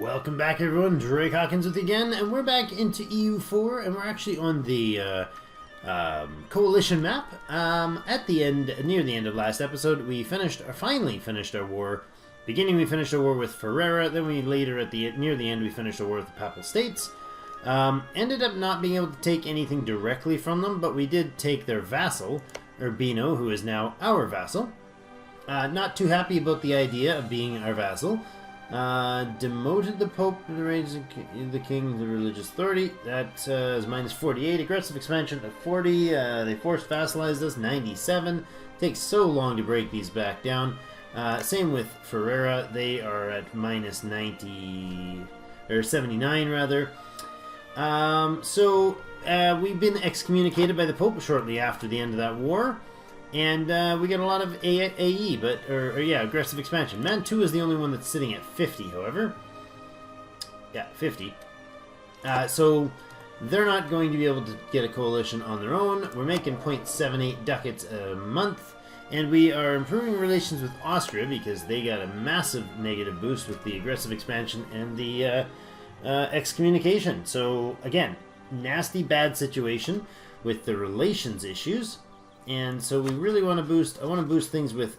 Welcome back, everyone. Drake Hawkins with you again, and we're back into EU4, and we're actually on the coalition map. At the end, near the end of last episode, we finally finished our war. Beginning, we finished our war with Ferrara. Then we later, near the end, we finished our war with the Papal States. Ended up not being able to take anything directly from them, but we did take their vassal, Urbino, who is now our vassal. Not too happy about the idea of being our vassal. Demoted the Pope to raise the King, the religious authority. That is minus 48. Aggressive expansion at 40. They forced vassalized us, 97. Takes so long to break these back down. Same with Ferrara. They are at minus 90, or 79 rather. We've been excommunicated by the Pope shortly after the end of that war. And we get a lot of AE, aggressive expansion. Mantua is the only one that's sitting at 50, however. Yeah, 50. So they're not going to be able to get a coalition on their own. We're making 0.78 ducats a month. And we are improving relations with Austria because they got a massive negative boost with the aggressive expansion and the excommunication. So, again, nasty bad situation with the relations issues. And so we really want to boost. I want to boost things with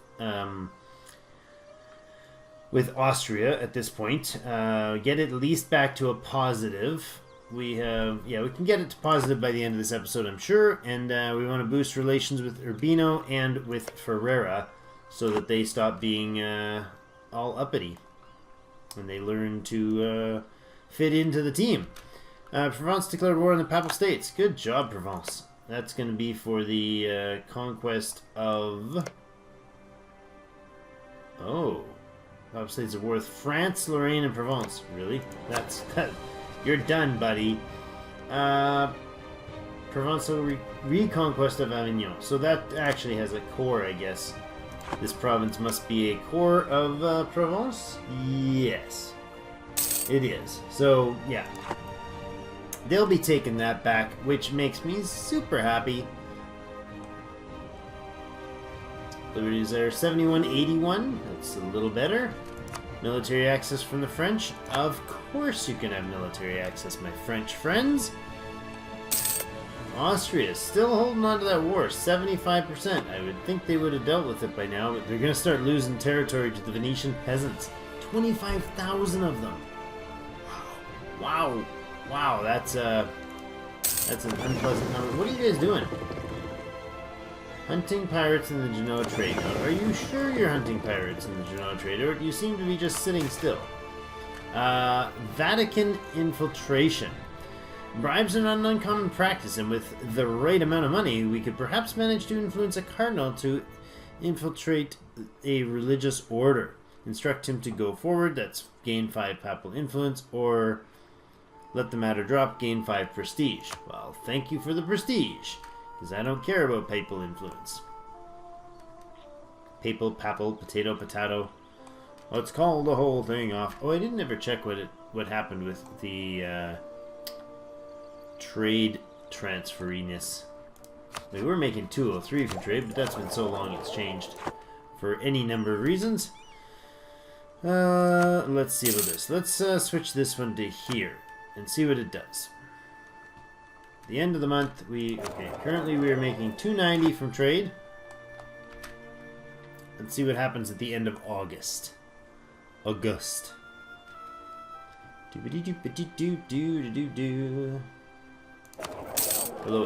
Austria at this point. Get it at least back to a positive. We can get it to positive by the end of this episode, I'm sure. And we want to boost relations with Urbino and with Ferrara, so that they stop being all uppity and they learn to fit into the team. Provence declared war on the Papal States. Good job, Provence. That's going to be for the conquest of... Oh. Papal States are worth France, Lorraine, and Provence. Really? You're done, buddy. Provençal reconquest of Avignon. So that actually has a core, I guess. This province must be a core of Provence? Yes. It is. So, yeah. They'll be taking that back, which makes me super happy. Liberties are 71-81. That's a little better. Military access from the French. Of course you can have military access, my French friends. Austria is still holding on to that war, 75%. I would think they would have dealt with it by now, but they're going to start losing territory to the Venetian peasants. 25,000 of them. Wow. Wow, that's an unpleasant number. What are you guys doing? Hunting pirates in the Genoa trade. Now, are you sure you're hunting pirates in the Genoa trade, or do you seem to be just sitting still? Vatican infiltration. Bribes are not an uncommon practice, and with the right amount of money, we could perhaps manage to influence a cardinal to infiltrate a religious order. Instruct him to go forward, that's gain 5 papal influence, or... let the matter drop, gain 5 prestige. Well, thank you for the prestige, because I don't care about papal influence. Papal, papal, potato, potato. Let's call the whole thing off. Oh, I didn't ever check what happened with the trade transferiness. We were making 203 for trade, but that's been so long it's changed for any number of reasons. Let's see about this. Let's switch this one to here and see what it does. The end of the month, currently we are making 290 from trade. Let's see what happens at the end of August. Hello,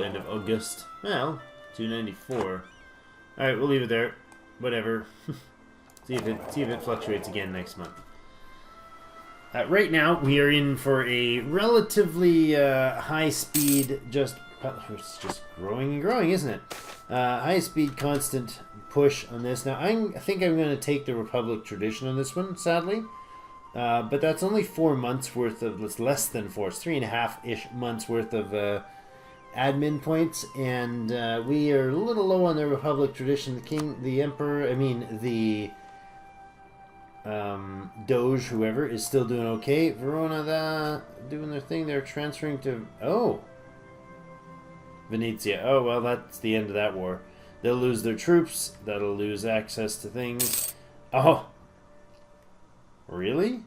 end of August. Well, 294. Alright, we'll leave it there. Whatever. see if it fluctuates again next month. Right now, we are in for a relatively high-speed, it's just growing and growing, isn't it? High-speed, constant push on this. Now, I think I'm going to take the Republic tradition on this one, sadly. But that's only 4 months worth of, it's less than 4, it's 3.5-ish months worth of admin points. And we are a little low on the Republic tradition. The Emperor, the... Doge, whoever, is still doing okay. Verona, doing their thing. They're transferring to... Oh! Venezia. Oh, well, that's the end of that war. They'll lose their troops. That'll lose access to things. Oh! Really?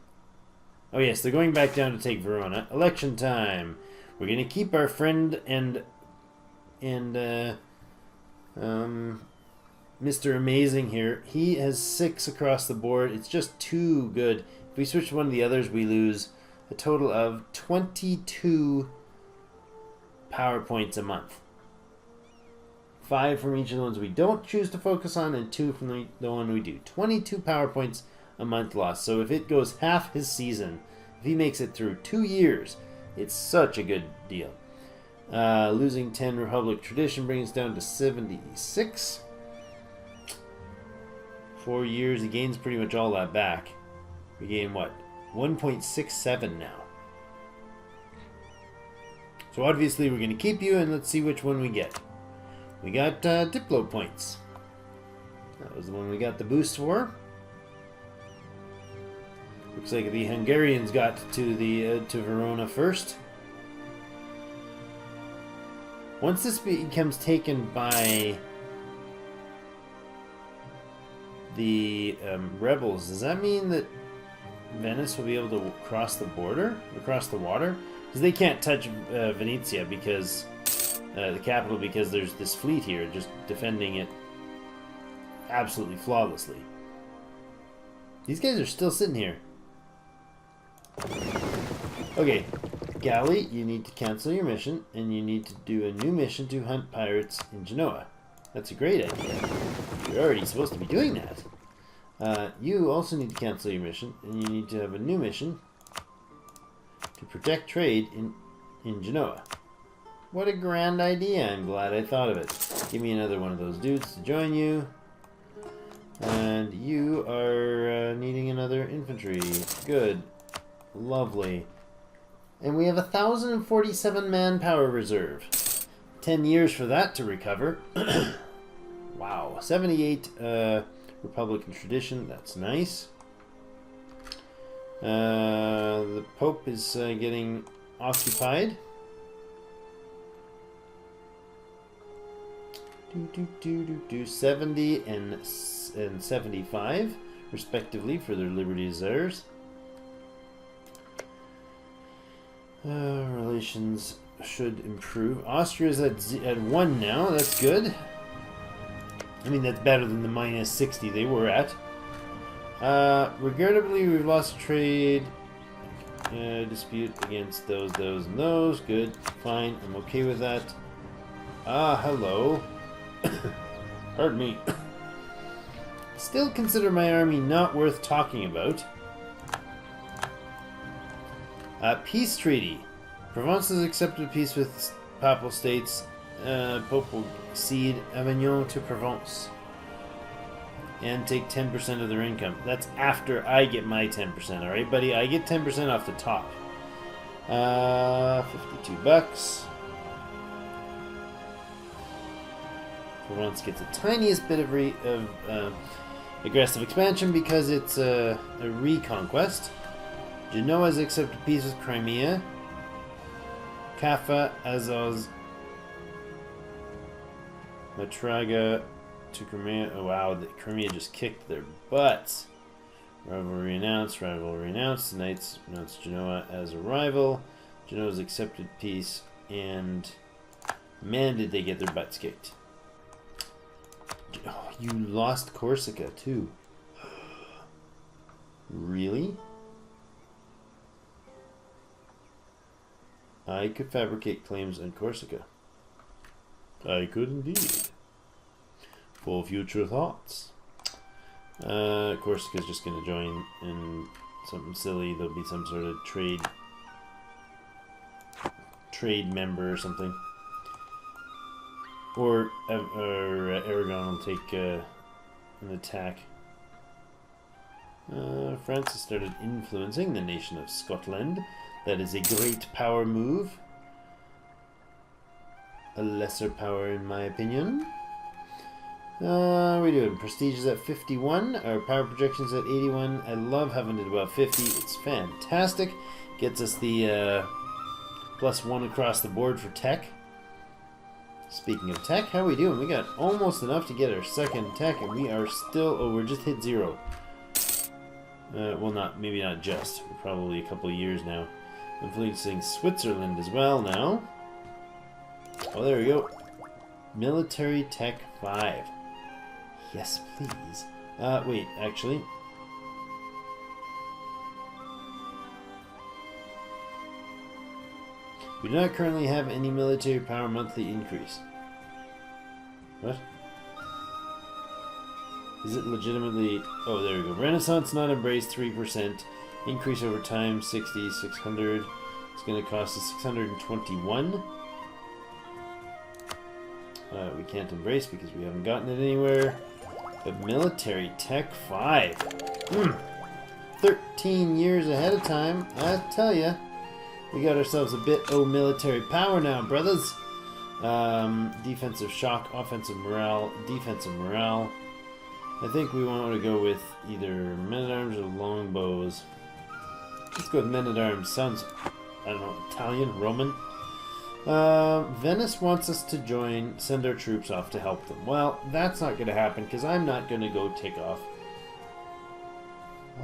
Oh yes, they're going back down to take Verona. Election time. We're gonna keep our friend and Mr. Amazing here. He has 6 across the board. It's just too good. If we switch to one of the others, we lose a total of 22 power points a month. 5 from each of the ones we don't choose to focus on, and 2 from the one we do. 22 power points a month lost. So if it goes half his season, if he makes it through 2 years, it's such a good deal. Losing 10 Republic Tradition brings us down to 76. 4 years, he gains pretty much all that back. We gain what? 1.67 now. So obviously we're going to keep you, and let's see which one we get. We got Diplo points. That was the one we got the boost for. Looks like the Hungarians got to Verona first. Once this becomes taken by the rebels, does that mean that Venice will be able to cross the border, across the water? Because they can't touch Venezia, because the capital, because there's this fleet here just defending it absolutely flawlessly. These guys are still sitting here. Okay, Galley, you need to cancel your mission, and you need to do a new mission to hunt pirates in Genoa. That's a great idea. You're already supposed to be doing that. You also need to cancel your mission, and you need to have a new mission to protect trade in Genoa. What a grand idea. I'm glad I thought of it. Give me another one of those dudes to join you. And you are needing another infantry. Good. Lovely. And we have 1,047 manpower reserve. 10 years for that to recover. Wow. 78 Republican tradition. That's nice. The Pope is getting occupied. 70 and 75, respectively, for their liberty desires. Relations should improve. Austria's at 1 now. That's good. I mean, that's better than the minus 60 they were at. Regrettably, we've lost trade dispute against those, and those. Good. Fine. I'm okay with that. Hello. Pardon me. Still consider my army not worth talking about. Peace treaty. Provence has accepted peace with Papal States. Pope will cede Avignon to Provence and take 10% of their income. That's after I get my 10%, alright, buddy? I get 10% off the top. 52 bucks. Provence gets the tiniest bit of aggressive expansion because it's a reconquest. Genoa has accepted peace with Crimea. Kaffa, Azaz, Matraga to Crimea. Oh wow, Crimea just kicked their butts. Rivalry announced. The Knights announced Genoa as a rival. Genoa's accepted peace, and man, did they get their butts kicked. Oh, you lost Corsica too. Really? I could fabricate claims in Corsica. I could indeed. For future thoughts. Corsica's just going to join in something silly. There'll be some sort of trade member or something. Or Aragon will take an attack. France has started influencing the nation of Scotland. That is a great power move. A lesser power, in my opinion. What are we doing? Prestige is at 51. Our power projections at 81. I love having it above 50. It's fantastic. Gets us the +1 across the board for tech. Speaking of tech, how are we doing? We got almost enough to get our second tech, and we are still... Oh, we're just hit 0. Well, maybe not just. Probably a couple of years now. Influencing Switzerland as well now. Oh, there we go. Military Tech 5. Yes, please. Wait, actually. We do not currently have any military power monthly increase. What? Is it legitimately... Oh, there we go. Renaissance not embraced, 3%. Increase over time, 60, 600. It's going to cost us 621. We can't embrace because we haven't gotten it anywhere. But military tech 5. 13 years ahead of time. I tell ya. We got ourselves a bit of military power now, brothers. Defensive shock, offensive morale, defensive morale. I think we want to go with either men-at-arms or longbows. Let's go with men-at-arms. Sounds, I don't know, Italian, Roman. Venice wants us to send our troops off to help them. Well, that's not going to happen because I'm not going to go take off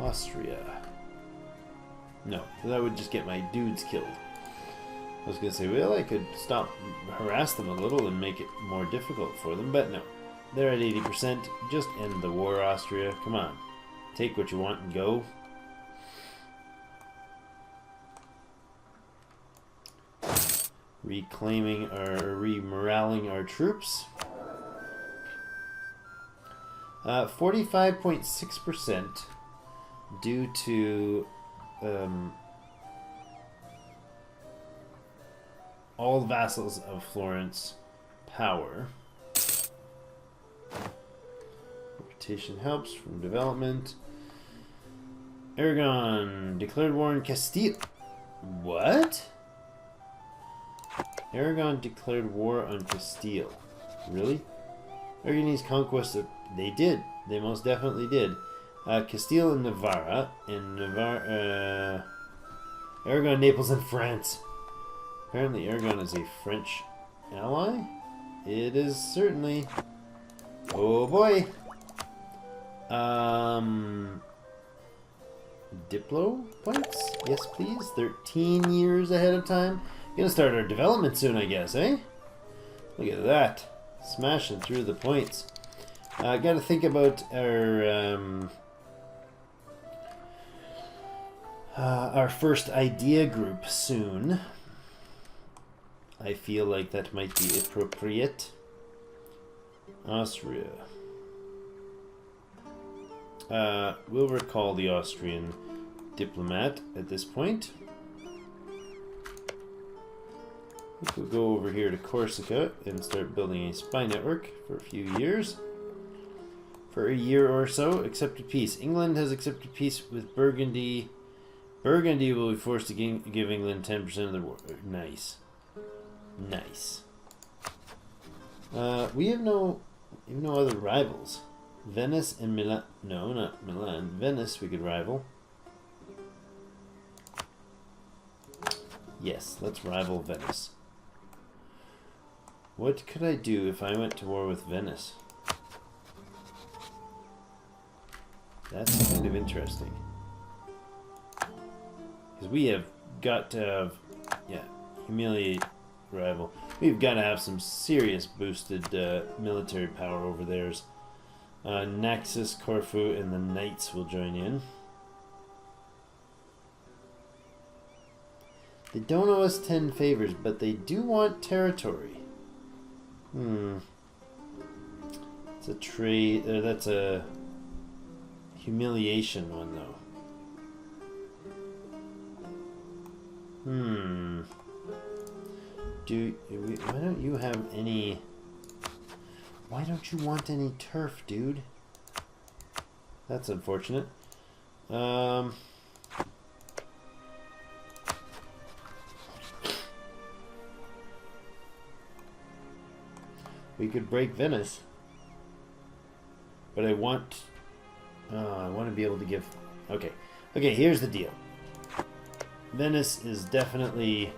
Austria. No, that would just get my dudes killed. I was going to say, well, I could harass them a little and make it more difficult for them, but no. They're at 80%. Just end the war, Austria. Come on. Take what you want and go. Remoraling our troops. 45.6% due to all vassals of Florence power. Reputation helps from development. Aragon declared war on Castile. What? Aragon declared war on Castile. Really? Aragonese conquest of... They did. They most definitely did. Castile and Navarra. Aragon, Naples, and France. Apparently Aragon is a French ally? It is certainly. Oh boy. Diplo points? Yes, please. 13 years ahead of time. Gonna start our development soon, I guess, eh? Look at that. Smashing through the points. Gotta think about our first idea group soon. I feel like that might be appropriate. Austria. We'll recall the Austrian diplomat at this point. We'll go over here to Corsica and start building a spy network for a few years. For a year or so, accepted peace. England has accepted peace with Burgundy. Burgundy will be forced to give England 10% of their war. Nice. Nice. We have no other rivals. Venice and Milan. No, not Milan. Venice we could rival. Yes, let's rival Venice. What could I do if I went to war with Venice? That's kind of interesting. Because we have got to have... Yeah, humiliate rival. We've got to have some serious boosted military power over theirs. Naxos, Corfu, and the Knights will join in. They don't owe us 10 favors, but they do want territory. It's a trade. That's a humiliation one, though. Why don't you have any... Why don't you want any turf, dude? That's unfortunate. We could break Venice. But I want to be able to give... Okay, here's the deal. Venice is definitely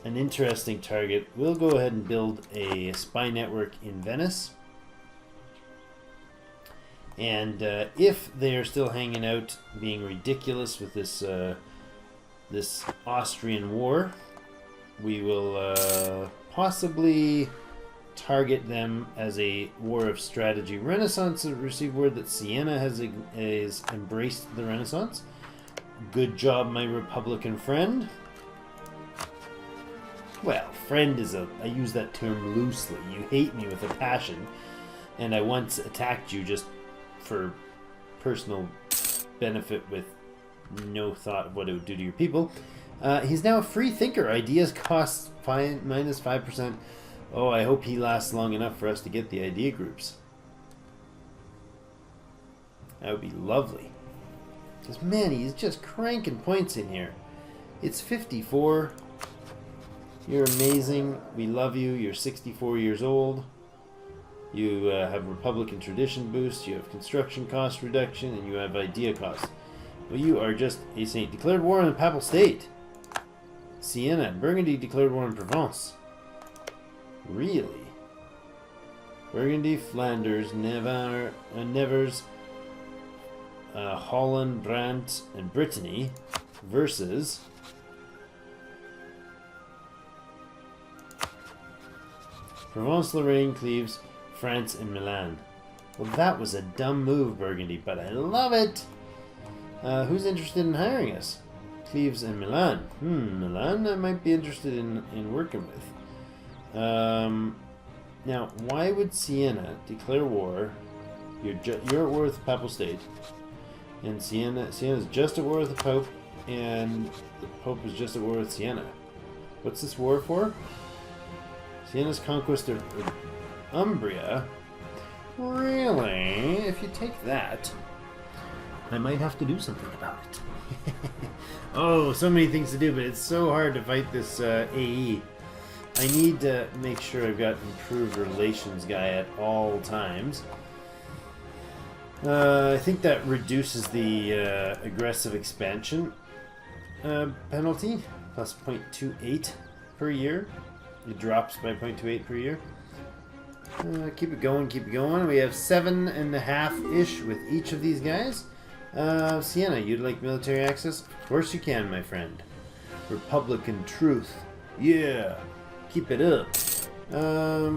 an interesting target. We'll go ahead and build a spy network in Venice. And if they are still hanging out, being ridiculous with this this Austrian war, we will possibly target them as a war of strategy. Renaissance received word that Siena has embraced the Renaissance. Good job, my Republican friend. Well, friend is I use that term loosely. You hate me with a passion, and I once attacked you just for personal benefit with no thought of what it would do to your people. He's now a free thinker. Ideas cost minus 5%. Oh, I hope he lasts long enough for us to get the idea groups. That would be lovely. Because, man, he's just cranking points in here. It's 54. You're amazing. We love you. You're 64 years old. You have Republican tradition boost. You have construction cost reduction. And you have idea cost. Well, you are just a saint. Declared war on the Papal State. Siena. Burgundy declared war on Provence. Really? Burgundy, Flanders, Nevers, Holland, Brabant, and Brittany versus Provence, Lorraine, Cleves, France, and Milan. Well, that was a dumb move, Burgundy, but I love it! Who's interested in hiring us? Cleves and Milan. Milan I might be interested in working with. Now, why would Siena declare war? You're at war with the Papal State, and Siena's just at war with the Pope, and the Pope is just at war with Siena. What's this war for? Siena's conquest of Umbria. Really? If you take that, I might have to do something about it. Oh, so many things to do, but it's so hard to fight this AE. I need to make sure I've got improved relations guy at all times. I think that reduces the aggressive expansion penalty, plus 0.28 per year. It drops by 0.28 per year. Keep it going, keep it going. We have 7.5-ish with each of these guys. Siena, you'd like military access? Of course you can, my friend. Republican truth. Yeah. Keep it up.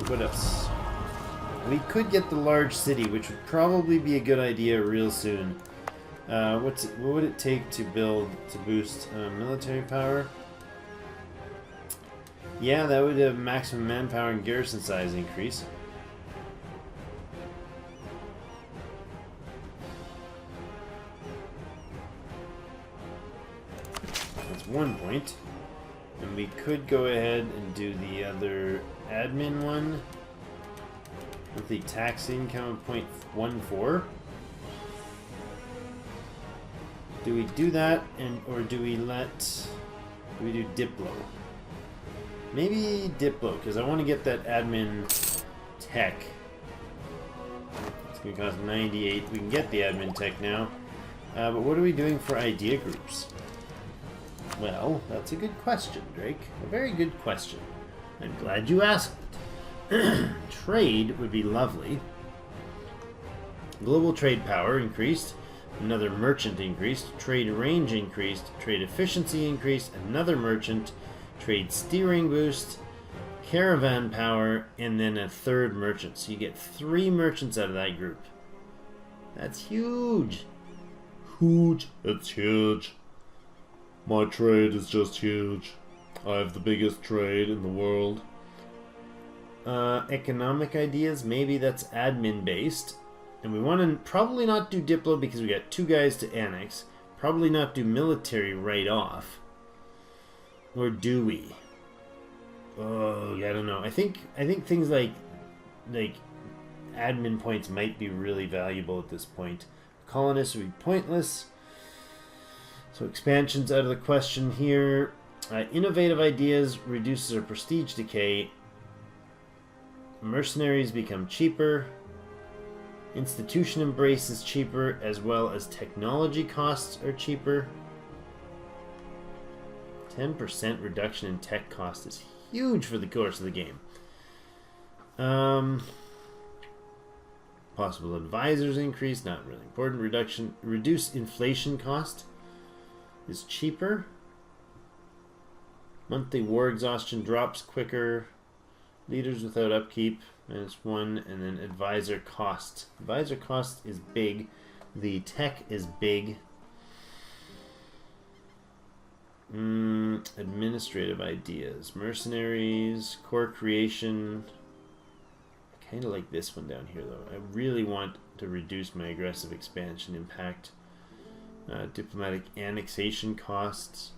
What else? We could get the large city, which would probably be a good idea real soon. What would it take to boost military power? Yeah, that would have maximum manpower and garrison size increase. That's 1 point. And we could go ahead and do the other admin one with the tax income of 0.14. Do we do that, or do we do Diplo? Maybe Diplo, because I want to get that admin tech. It's going to cost 98. We can get the admin tech now. But what are we doing for idea groups? Well, that's a good question, Drake. A very good question. I'm glad you asked it. Trade would be lovely. Global trade power increased. Another merchant increased. Trade range increased. Trade efficiency increased. Another merchant. Trade steering boost. Caravan power. And then a third merchant. So you get 3 merchants out of that group. That's huge. Huge. That's huge. My trade is just huge. I have the biggest trade in the world. Economic ideas, maybe that's admin based. And we want to probably not do Diplo because we got 2 guys to annex. Probably not do military right off. Or do we? Oh, I don't know. I think things like admin points might be really valuable at this point. Colonists would be pointless. So expansion's out of the question here. Innovative ideas reduces our prestige decay. Mercenaries become cheaper. Institution embrace is cheaper, as well as technology costs are cheaper. 10% reduction in tech cost is huge for the course of the game. Possible advisors increase, not really important. Reduce inflation cost is cheaper. Monthly war exhaustion drops quicker. Leaders without upkeep, -1, and then advisor cost. Advisor cost is big. The tech is big. Administrative ideas. Mercenaries, core creation. I kind of like this one down here, though. I really want to reduce my aggressive expansion impact. Diplomatic annexation costs.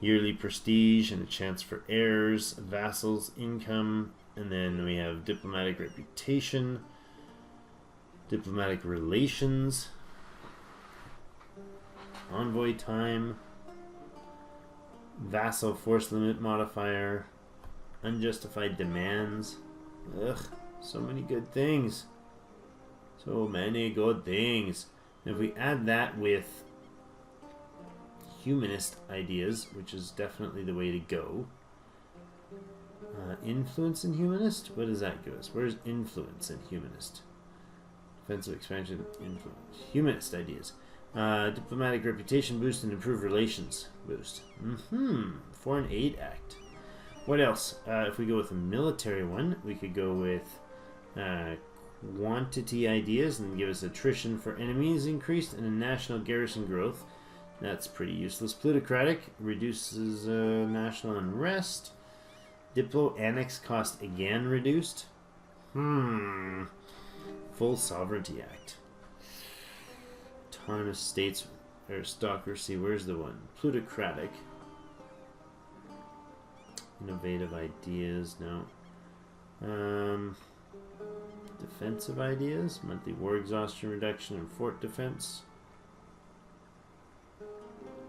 Yearly prestige and a chance for heirs, vassals, income, and then we have diplomatic reputation, diplomatic relations, envoy time, vassal force limit modifier, unjustified demands. Ugh, so many good things. So many good things. And if we add that with humanist ideas, which is definitely the way to go. Influence in humanist? What does that give us? Where's influence in humanist? Defensive expansion, influence. Humanist ideas. Diplomatic reputation boost and improved relations boost. Foreign Aid Act. What else? If we go with a military one, we could go with quantity ideas and give us attrition for enemies increased and a national garrison growth. That's pretty useless. Plutocratic reduces national unrest. Diplo annex cost again reduced. Full Sovereignty Act. Autonomous states aristocracy. Where's the one? Plutocratic. Innovative ideas. No. Defensive ideas. Monthly war exhaustion reduction and fort defense.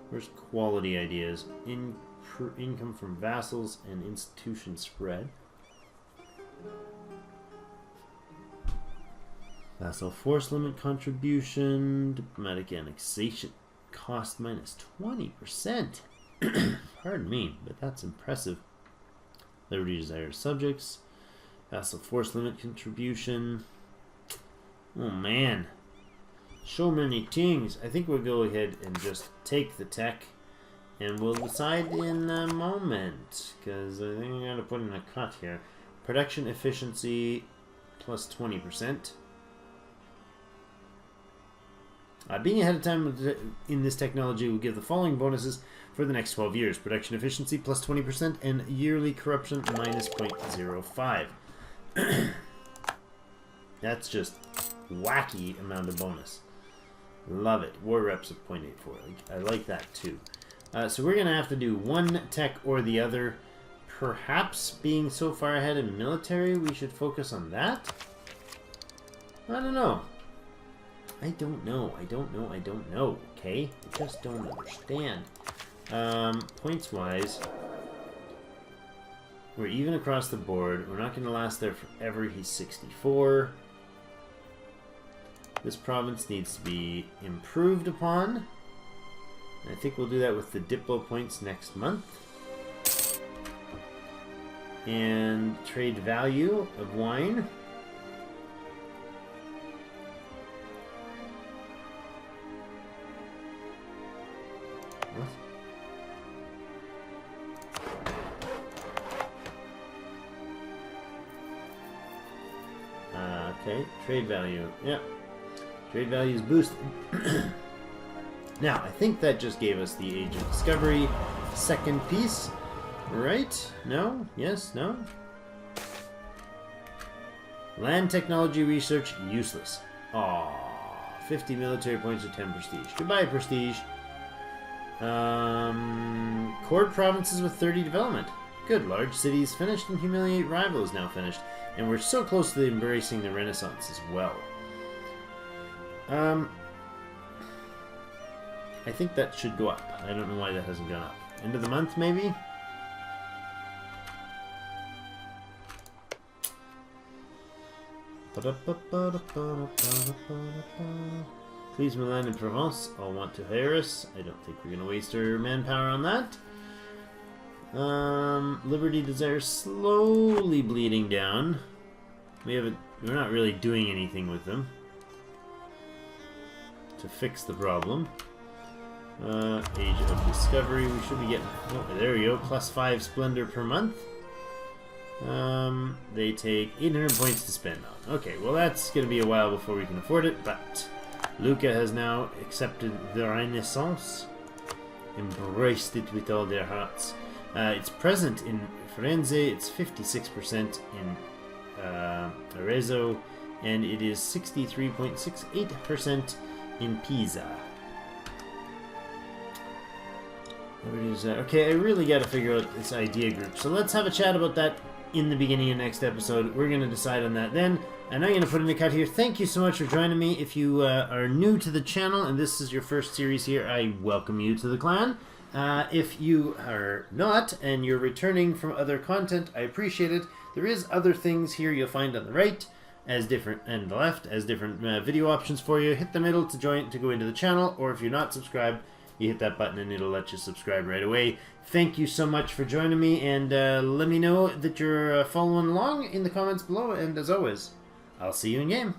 Where's quality ideas? Income from vassals and institution spread. Vassal force limit contribution. Diplomatic annexation cost -20%. Pardon me, but that's impressive. Liberty desires subjects. Vassal force limit contribution. Oh man. So many things. I think we'll go ahead and just take the tech and we'll decide in a moment, because I think I'm going to put in a cut here. Production efficiency plus 20%. Being ahead of time in this technology will give the following bonuses for the next 12 years. Production efficiency plus 20% and yearly corruption minus 0.05. That's just wacky amount of bonus. Love it. War reps of 0.84. I like that too. So we're going to have to do one tech or the other. Perhaps being so far ahead in military, we should focus on that? I don't know. I don't know. Okay? I just don't understand. Points-wise, we're even across the board. We're not going to last there forever. He's 64. This province needs to be improved upon. I think we'll do that with the Diplo points next month. And trade value of wine. What? Okay, trade value. Yep. Trade value is boosted. Now, I think that just gave us the Age of Discovery second piece. Right? No? Yes? No? Land technology research useless. Aww. 50 military points or 10 prestige. Goodbye, prestige. Cord provinces with 30 development. Good. Large cities finished and humiliate rival is now finished. And we're so close to embracing the Renaissance as well. I think that should go up. I don't know why that hasn't gone up. End of the month, maybe? Please, Milan and Provence all want to hire us. I don't think we're going to waste our manpower on that. Liberty desire slowly bleeding down. We're not really doing anything with them to fix the problem. Age of Discovery, we should be getting, oh, there we go, +5 Splendor per month. They take 800 points to spend on. Okay, well that's going to be a while before we can afford it, but Luca has now accepted the Renaissance, embraced it with all their hearts. It's present in Firenze, it's 56% in Arezzo, and it is 63.68% in Pisa. Okay, I really got to figure out this idea group. So let's have a chat about that in the beginning of next episode. We're going to decide on that then. And I'm going to put in a cut here. Thank you so much for joining me. If you are new to the channel and this is your first series here, I welcome you to the clan. If you are not and you're returning from other content, I appreciate it. There is other things here you'll find on the right as different and the left as different video options for you. Hit the middle to go into the channel, or if you're not subscribed, you hit that button and it'll let you subscribe right away. Thank you so much for joining me, and let me know that you're following along in the comments below, and as always, I'll see you in game.